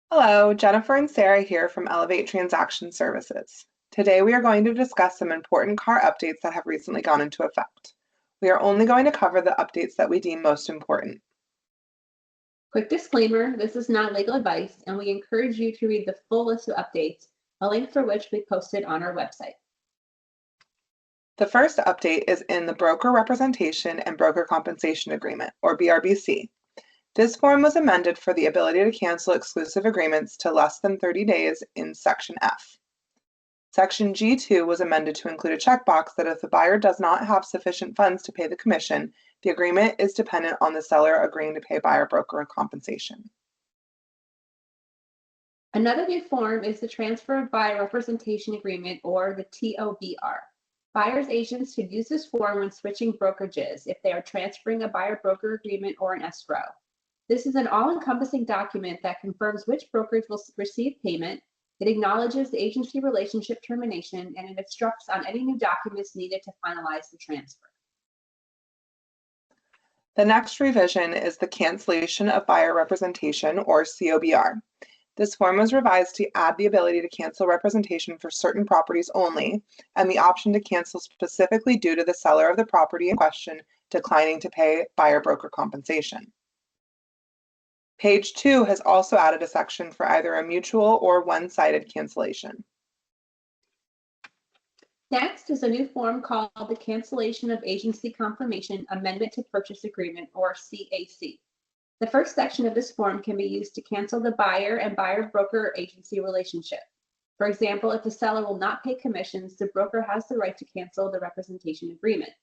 Hello, Jennifer and Sarah here from Elevate Transaction Services. Today we are going to discuss some important car updates that have recently gone into effect. We are only going to cover the updates that we deem most important. Quick disclaimer, this is not legal advice, and we encourage you to read the full list of updates, a link for which we posted on our website. The first update is in the Broker Representation and Broker Compensation Agreement, or BRBC. This form was amended for the ability to cancel exclusive agreements to less than 30 days in Section F. Section G2 was amended to include a checkbox that if the buyer does not have sufficient funds to pay the commission, the agreement is dependent on the seller agreeing to pay buyer broker compensation. Another new form is the Transfer of Buyer Representation Agreement, or the TOBR. Buyer's agents should use this form when switching brokerages if they are transferring a buyer-broker agreement or an escrow. This is an all-encompassing document that confirms which brokerage will receive payment. It acknowledges the agency relationship termination, and it instructs on any new documents needed to finalize the transfer. The next revision is the Cancellation of Buyer Representation, or COBR. This form was revised to add the ability to cancel representation for certain properties only, and the option to cancel specifically due to the seller of the property in question declining to pay buyer broker compensation. Page 2 has also added a section for either a mutual or one-sided cancellation. Next is a new form called the Cancellation of Agency Confirmation Amendment to Purchase Agreement, or CAC. The first section of this form can be used to cancel the buyer and buyer-broker agency relationship. For example, if the seller will not pay commissions, the broker has the right to cancel the representation agreement.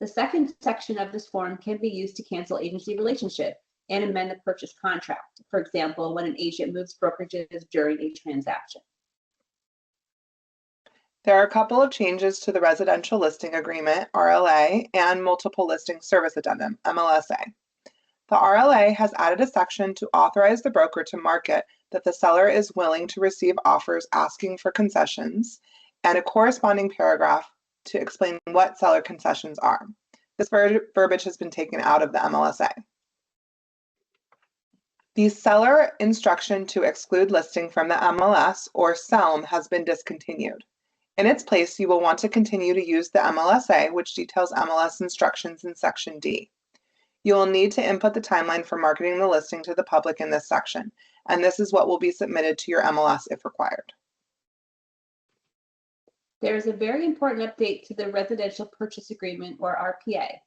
The second section of this form can be used to cancel agency relationship and amend the purchase contract, for example, when an agent moves brokerages during a transaction. There are a couple of changes to the Residential Listing Agreement, RLA, and Multiple Listing Service Addendum, MLSA. The RLA has added a section to authorize the broker to market that the seller is willing to receive offers asking for concessions, and a corresponding paragraph to explain what seller concessions are. This verbiage has been taken out of the MLSA. The seller instruction to exclude listing from the MLS, or SELM, has been discontinued. In its place, you will want to continue to use the MLSA, which details MLS instructions in Section D. You will need to input the timeline for marketing the listing to the public in this section, and this is what will be submitted to your MLS if required. There is a very important update to the Residential Purchase Agreement, or RPA.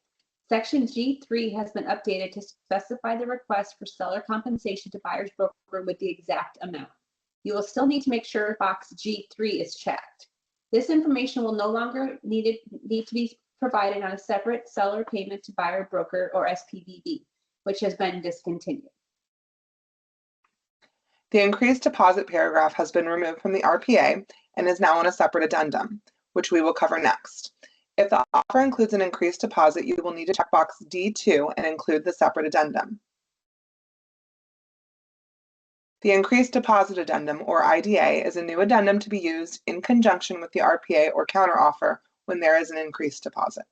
Section G3 has been updated to specify the request for seller compensation to buyer's broker with the exact amount. You will still need to make sure box G3 is checked. This information will no longer need to be provided on a separate seller payment to buyer broker, or SPBB, which has been discontinued. The increased deposit paragraph has been removed from the RPA and is now on a separate addendum, which we will cover next. If the offer includes an increased deposit, you will need to check box D2 and include the separate addendum. The Increased Deposit Addendum, or IDA, is a new addendum to be used in conjunction with the RPA or counteroffer when there is an increased deposit.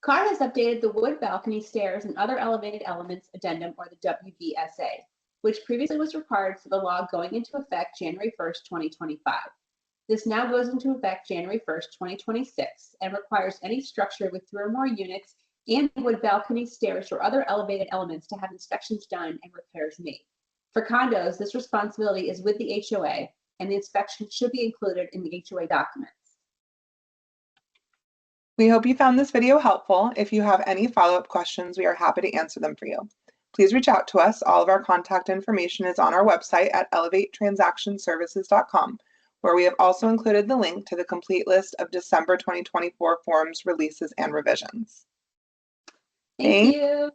CAR has updated the wood balcony stairs and other elevated elements addendum, or the WBSA, which previously was required for the law going into effect January 1st, 2025. This now goes into effect January 1st, 2026, and requires any structure with 3 or more units and wood balcony stairs or other elevated elements to have inspections done and repairs made. For condos, this responsibility is with the HOA, and the inspection should be included in the HOA documents. We hope you found this video helpful. If you have any follow-up questions, we are happy to answer them for you. Please reach out to us. All of our contact information is on our website at elevatetransactionservices.com, where we have also included the link to the complete list of December 2024 forms, releases, and revisions. Thank you.